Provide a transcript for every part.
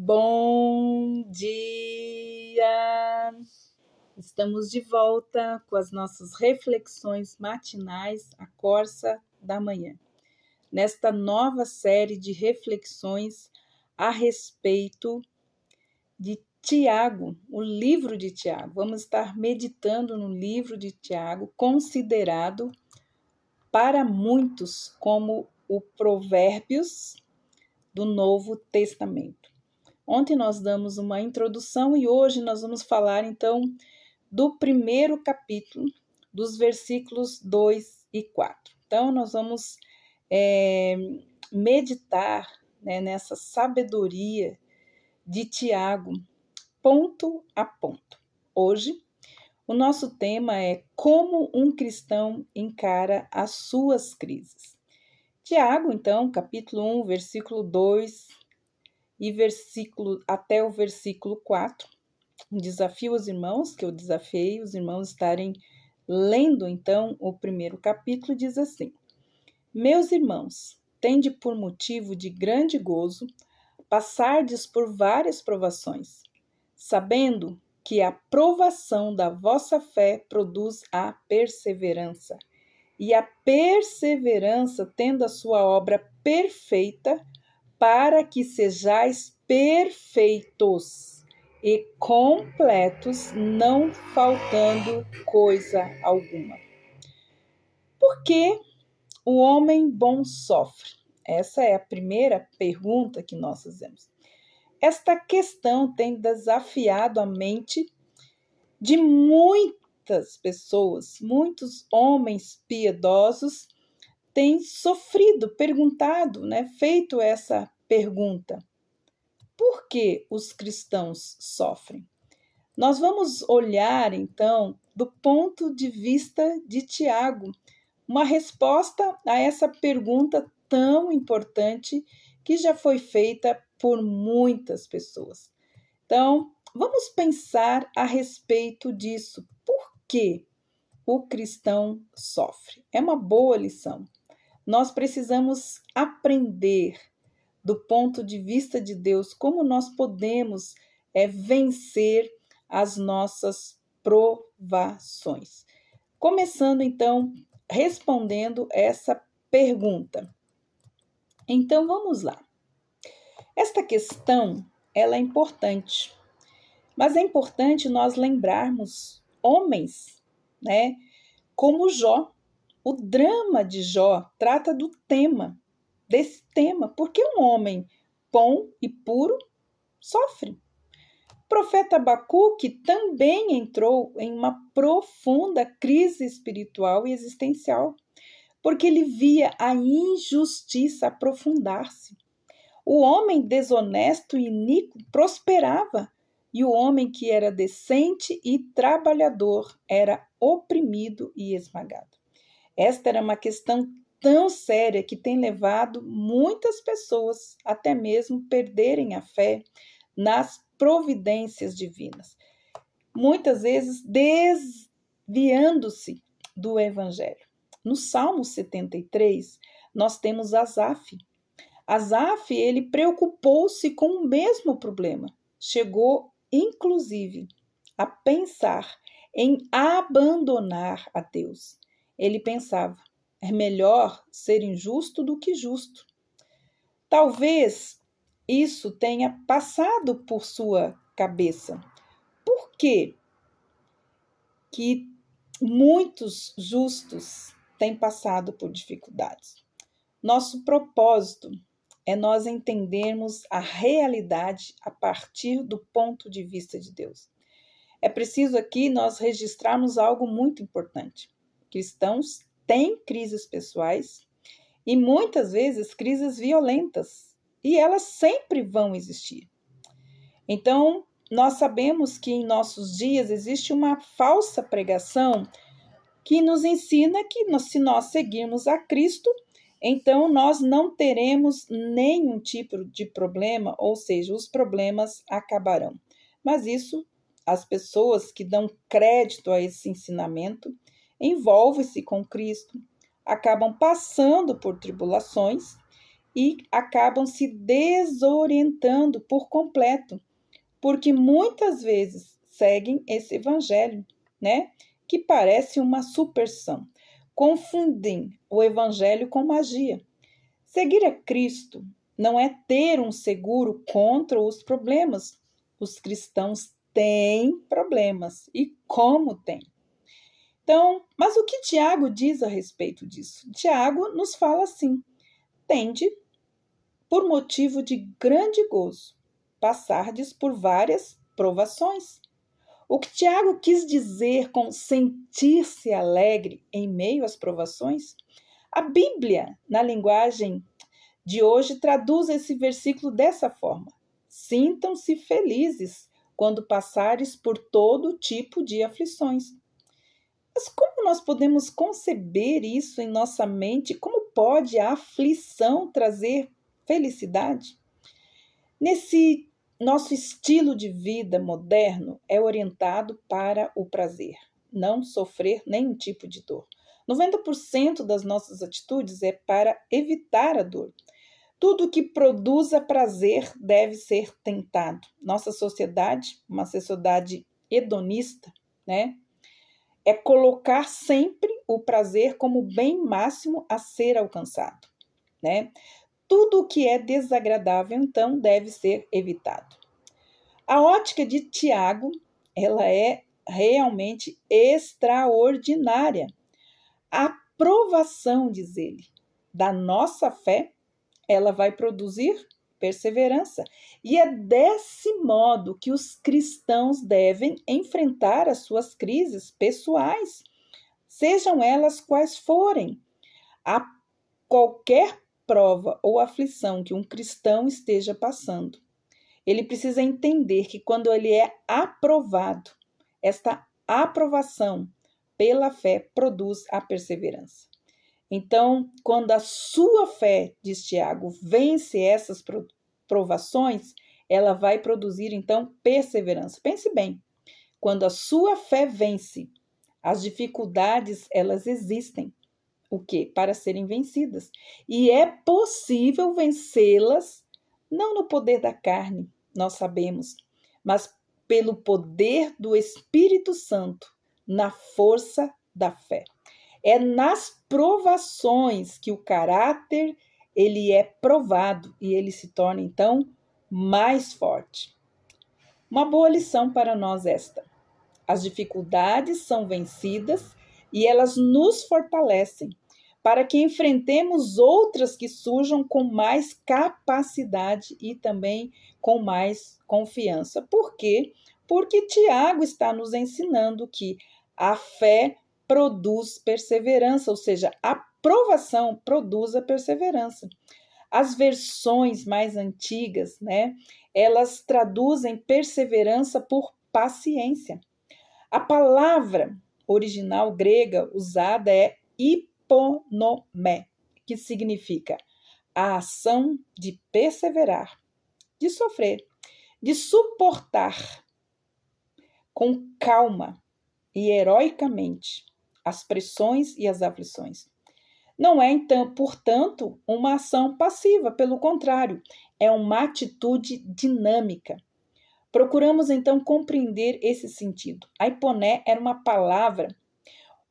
Bom dia! Estamos de volta com as nossas reflexões matinais, a Corsa da Manhã. Nesta nova série de reflexões a respeito de Tiago, o livro de Tiago. Vamos estar meditando no livro de Tiago, considerado para muitos como o Provérbios do Novo Testamento. Ontem nós damos uma introdução e hoje nós vamos falar então do primeiro capítulo, dos versículos 2 e 4. Então nós vamos meditar nessa sabedoria de Tiago, ponto a ponto. Hoje o nosso tema é como um cristão encara as suas crises. Tiago, então, capítulo 1, versículo 2 e até o versículo 4, desafio os irmãos, que eu desafiei os irmãos estarem lendo, então, o primeiro capítulo, diz assim: Meus irmãos, tende por motivo de grande gozo passardes por várias provações, sabendo que a provação da vossa fé produz a perseverança, e a perseverança tendo a sua obra perfeita, para que sejais perfeitos e completos, não faltando coisa alguma. Por que o homem bom sofre? Essa é a primeira pergunta que nós fazemos. Esta questão tem desafiado a mente de muitas pessoas, muitos homens piedosos têm sofrido, perguntado, feito essa pergunta. Por que os cristãos sofrem? Nós vamos olhar, então, do ponto de vista de Tiago, uma resposta a essa pergunta tão importante que já foi feita por muitas pessoas. Então, vamos pensar a respeito disso. Por que o cristão sofre? É uma boa lição. Nós precisamos aprender do ponto de vista de Deus como nós podemos vencer as nossas provações. Começando então respondendo essa pergunta. Então vamos lá. Esta questão ela é importante, mas é importante nós lembrarmos homens, como Jó. O drama de Jó trata desse tema, porque um homem bom e puro sofre. O profeta Abacuque também entrou em uma profunda crise espiritual e existencial, porque ele via a injustiça aprofundar-se. O homem desonesto e iníquo prosperava, e o homem que era decente e trabalhador era oprimido e esmagado. Esta era uma questão tão séria que tem levado muitas pessoas até mesmo perderem a fé nas providências divinas, muitas vezes desviando-se do Evangelho. No Salmo 73, nós temos Asaf. Asaf, ele preocupou-se com o mesmo problema. Chegou, inclusive, a pensar em abandonar a Deus. Ele pensava, é melhor ser injusto do que justo. Talvez isso tenha passado por sua cabeça. Por quê que muitos justos têm passado por dificuldades? Nosso propósito é nós entendermos a realidade a partir do ponto de vista de Deus. É preciso aqui nós registrarmos algo muito importante. Cristãos têm crises pessoais e muitas vezes crises violentas, e elas sempre vão existir. Então, nós sabemos que em nossos dias existe uma falsa pregação que nos ensina que se nós seguirmos a Cristo, então nós não teremos nenhum tipo de problema, ou seja, os problemas acabarão. Mas isso, as pessoas que dão crédito a esse ensinamento, envolvem-se com Cristo, acabam passando por tribulações e acabam se desorientando por completo, porque muitas vezes seguem esse evangelho, né? Que parece uma superstição. Confundem o evangelho com magia. Seguir a Cristo não é ter um seguro contra os problemas. Os cristãos têm problemas, e como têm. Então, mas o que Tiago diz a respeito disso? Tiago nos fala assim: tende, por motivo de grande gozo, passardes por várias provações. O que Tiago quis dizer com sentir-se alegre em meio às provações? A Bíblia, na linguagem de hoje, traduz esse versículo dessa forma: sintam-se felizes quando passares por todo tipo de aflições. Mas como nós podemos conceber isso em nossa mente? Como pode a aflição trazer felicidade? Nesse nosso estilo de vida moderno é orientado para o prazer, não sofrer nenhum tipo de dor. 90% das nossas atitudes é para evitar a dor. Tudo que produza prazer deve ser tentado. Nossa sociedade, uma sociedade hedonista, né? É colocar sempre o prazer como bem máximo a ser alcançado, né? Tudo o que é desagradável, então, deve ser evitado. A ótica de Tiago, ela é realmente extraordinária. A aprovação, diz ele, da nossa fé, ela vai produzir perseverança. E é desse modo que os cristãos devem enfrentar as suas crises pessoais, sejam elas quais forem. A qualquer prova ou aflição que um cristão esteja passando, ele precisa entender que quando ele é aprovado, esta aprovação pela fé produz a perseverança. Então, quando a sua fé, diz Tiago, vence essas provações, ela vai produzir, então, perseverança. Pense bem, quando a sua fé vence, as dificuldades, elas existem. O quê? Para serem vencidas. E é possível vencê-las, não no poder da carne, nós sabemos, mas pelo poder do Espírito Santo, na força da fé. É nas provações que o caráter ele é provado e ele se torna então mais forte. Uma boa lição para nós esta. As dificuldades são vencidas e elas nos fortalecem para que enfrentemos outras que surjam com mais capacidade e também com mais confiança. Por quê? Porque Tiago está nos ensinando que a fé produz perseverança, ou seja, a provação produz a perseverança. As versões mais antigas, né, elas traduzem perseverança por paciência. A palavra original grega usada é hiponomé, que significa a ação de perseverar, de sofrer, de suportar com calma e heroicamente as pressões e as aflições. Não é, então, portanto, uma ação passiva, pelo contrário, é uma atitude dinâmica. Procuramos, então, compreender esse sentido. A hiponé era uma palavra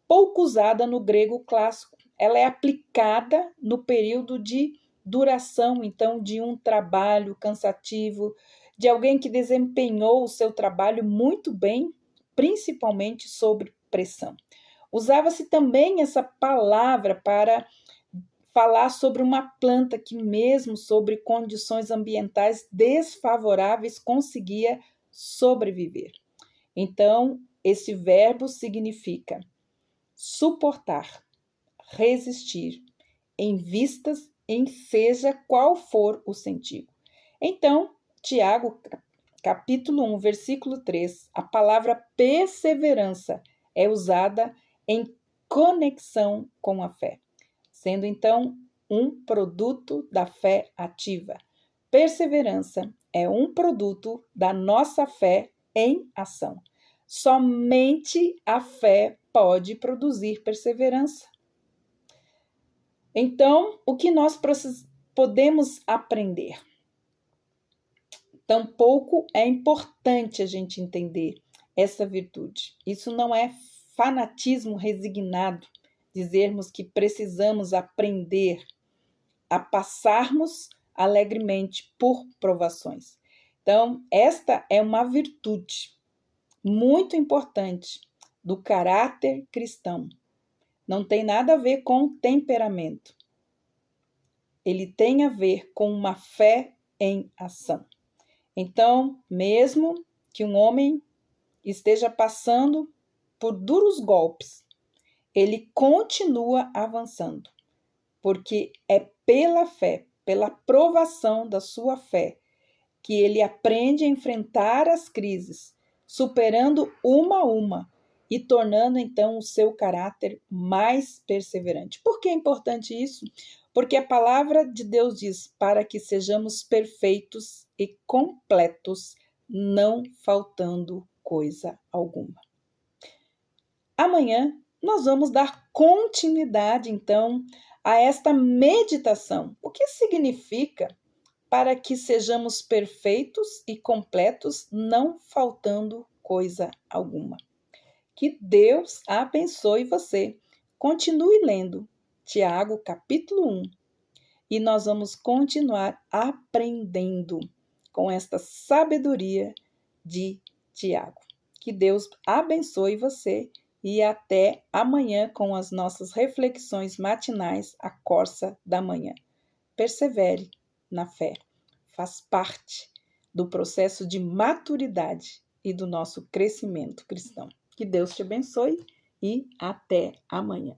pouco usada no grego clássico. Ela é aplicada no período de duração, então, de um trabalho cansativo, de alguém que desempenhou o seu trabalho muito bem, principalmente sob pressão. Usava-se também essa palavra para falar sobre uma planta que, mesmo sobre condições ambientais desfavoráveis, conseguia sobreviver. Então, esse verbo significa suportar, resistir, em vistas em seja qual for o sentido. Então, Tiago, capítulo 1, versículo 3, a palavra perseverança é usada em conexão com a fé, sendo então um produto da fé ativa. Perseverança é um produto da nossa fé em ação. Somente a fé pode produzir perseverança. Então, o que nós podemos aprender. Tampouco é importante a gente entender essa virtude. Isso não é fanatismo resignado, dizermos que precisamos aprender a passarmos alegremente por provações. Então, esta é uma virtude muito importante do caráter cristão. Não tem nada a ver com temperamento. Ele tem a ver com uma fé em ação. Então, mesmo que um homem esteja passando por duros golpes, ele continua avançando, porque é pela fé, pela provação da sua fé, que ele aprende a enfrentar as crises, superando uma a uma e tornando então o seu caráter mais perseverante. Por que é importante isso? Porque a palavra de Deus diz: para que sejamos perfeitos e completos, não faltando coisa alguma. Amanhã nós vamos dar continuidade, então, a esta meditação. O que significa para que sejamos perfeitos e completos, não faltando coisa alguma? Que Deus abençoe você. Continue lendo Tiago, capítulo 1, e nós vamos continuar aprendendo com esta sabedoria de Tiago. Que Deus abençoe você e até amanhã com as nossas reflexões matinais, a Corsa da Manhã. Persevere na fé. Faz parte do processo de maturidade e do nosso crescimento cristão. Que Deus te abençoe e até amanhã.